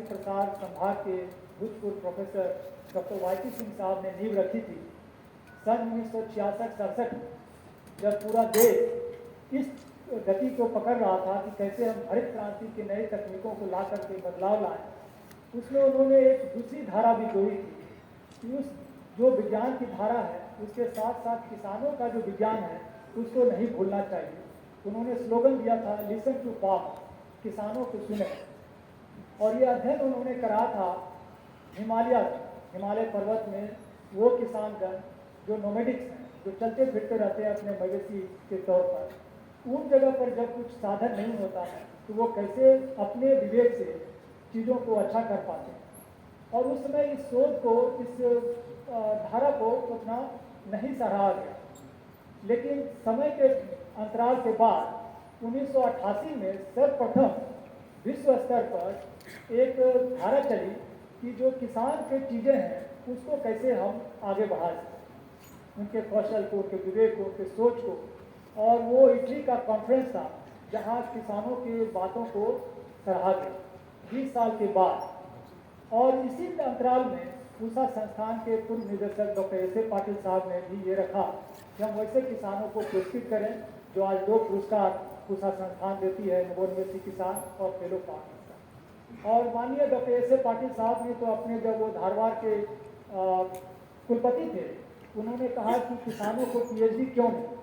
राष्ट्रीय प्रसार संभाग के भूतपूर्व प्रोफेसर डॉक्टर वाई सिंह साहब ने नींव रखी थी। सन 1966-67 जब पूरा देश इस गति को पकड़ रहा था कि कैसे हम हरित क्रांति के नए तकनीकों को ला करके बदलाव लाएं, उसमें उन्होंने एक दूसरी धारा भी जोड़ी थी कि उस जो विज्ञान की धारा है उसके साथ साथ किसानों का जो विज्ञान है उसको नहीं भूलना चाहिए। उन्होंने स्लोगन दिया था, लिसन टू फार्म, किसानों को सुने। और ये अध्ययन उन्होंने करा था हिमालय पर्वत में वो किसानगण जो नोमेडिक्स हैं, जो चलते फिरते रहते हैं अपने मवेशी के तौर पर, उन जगह पर जब कुछ साधन नहीं होता है तो वो कैसे अपने विवेक से चीज़ों को अच्छा कर पाते हैं। और उस समय इस शोध को, इस धारा को उतना नहीं सराहा गया, लेकिन समय के अंतराल के बाद 1988 में सर्वप्रथम विश्व स्तर पर एक धारा चली कि जो किसान के चीज़ें हैं उसको कैसे हम आगे बढ़ा सकें, उनके कौशल को, उनके विवेक को, उनके सोच को। और वो इटली का कॉन्फ्रेंस था जहाँ किसानों की बातों को सराहा गया 20 साल के बाद। और इसी अंतराल में पूसा संस्थान के पूर्व निदेशक डॉक्टर एस.ए. पाटिल साहब ने भी ये रखा कि हम वैसे किसानों को पुरस्कृत करें जो आज 2 पुरस्कार पूसा संस्थान देती है, नवोन्मेषी किसान और फेलो फार्मर। और माननीय डॉक्टर एस.ए. पाटिल साहब ने तो अपने, जब वो धारवाड़ के कुलपति थे, उन्होंने कहा कि किसानों को पीएचडी क्यों नहीं,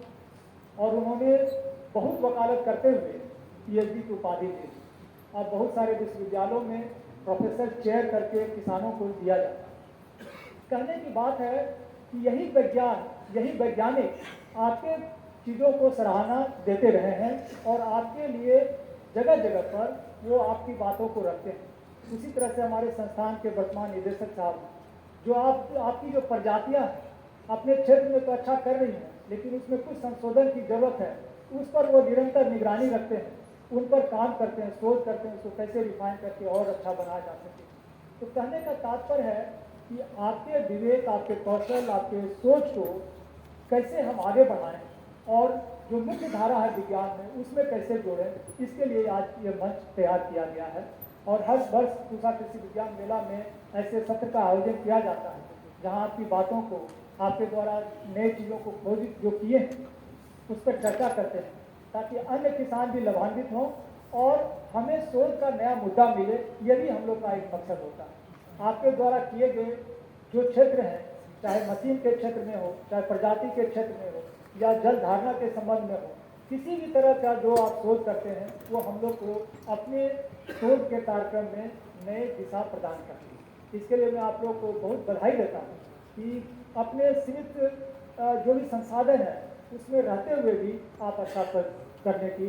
और उन्होंने बहुत वकालत करते हुए पीएचडी की उपाधि दी। अब बहुत सारे विश्वविद्यालयों में प्रोफेसर चेयर करके किसानों को दिया जाता है। कहने की बात है कि यही वैज्ञानिक आपके चीज़ों को सराहना देते रहे हैं और आपके लिए जगह जगह पर वो आपकी बातों को रखते हैं। उसी तरह से हमारे संस्थान के वर्तमान निदेशक साहब, जो आपकी जो प्रजातियां हैं अपने क्षेत्र में तो अच्छा कर रही हैं, लेकिन उसमें कुछ संशोधन की जरूरत है, उस पर वो निरंतर निगरानी रखते हैं, उन पर काम करते हैं, शोध करते हैं, उसको कैसे रिफाइन करके और अच्छा बनाया जा सके। तो कहने का तात्पर्य है कि आपके विवेक, आपके कौशल, आपके सोच को कैसे हम आगे बढ़ाएं और जो मुख्य धारा है विज्ञान में उसमें कैसे जोड़ें, इसके लिए आज ये मंच तैयार किया गया है। और हर वर्ष पूसा कृषि विज्ञान मेला में ऐसे सत्र का आयोजन किया जाता है जहाँ आपकी बातों को, आपके द्वारा नए चीज़ों को खोज जो किए हैं उस पर चर्चा करते हैं, ताकि अन्य किसान भी लाभान्वित हों और हमें शोध का नया मुद्दा मिले। यही हम लोग का एक मकसद होता है। आपके द्वारा किए गए जो क्षेत्र हैं, चाहे मशीन के क्षेत्र में हो, चाहे प्रजाति के क्षेत्र में हो, या जल धारणा के संबंध में हो, किसी भी तरह का जो आप शोध करते हैं वो हम लोग को अपने शोध के कार्यक्रम में नए दिशा प्रदान करते हैं। इसके लिए मैं आप लोग को बहुत बधाई देता हूँ कि अपने सीमित जो भी संसाधन है उसमें रहते हुए भी आप अच्छा करने की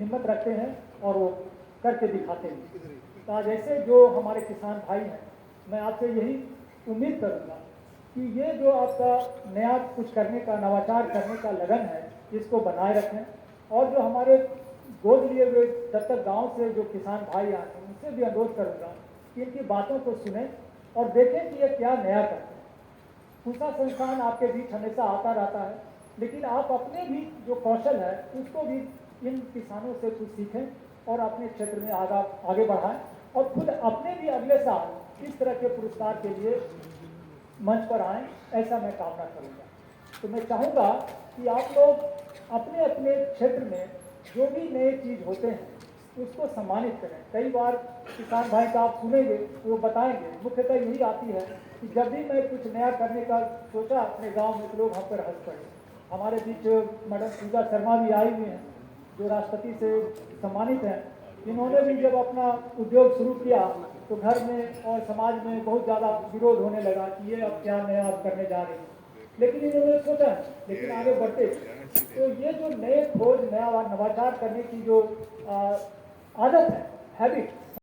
हिम्मत रखते हैं और वो करके दिखाते हैं। तो आज ऐसे जो हमारे किसान भाई हैं, मैं आपसे यही उम्मीद करूँगा कि ये जो आपका नया कुछ करने का, नवाचार करने का लगन है, इसको बनाए रखें। और जो हमारे गोद लिए हुए दत्तक गांव से जो किसान भाई आए हैं, उनसे भी अनुरोध करूँगा कि इनकी बातों को सुने और देखें कि ये क्या नया करते हैं। पूसा संस्थान आपके बीच हमेशा आता रहता है, लेकिन आप अपने भी जो कौशल है उसको भी इन किसानों से कुछ सीखें और अपने क्षेत्र में आगे बढ़ाएं और खुद अपने भी अगले साल इस तरह के पुरस्कार के लिए मंच पर आएं, ऐसा मैं कामना करूंगा। तो मैं चाहूँगा कि आप लोग अपने अपने क्षेत्र में जो भी नए चीज़ होते हैं उसको सम्मानित करें। कई बार किसान भाई का आप सुनेंगे, वो बताएंगे, मुख्यतः यही आती है कि जब भी मैं कुछ नया करने का सोचा अपने गांव में तो लोग हम पर हंस पड़े। हमारे बीच मैडम पूजा शर्मा भी आई हुई हैं जो राष्ट्रपति से सम्मानित हैं। इन्होंने भी जब अपना उद्योग शुरू किया तो घर में और समाज में बहुत ज़्यादा विरोध होने लगा कि ये अब क्या नया आप करने जा रहे हैं, लेकिन इन्होंने सोचा, लेकिन आगे बढ़ते। तो ये जो नए खोज, नया नवाचार करने की जो आदत है, हैबिट,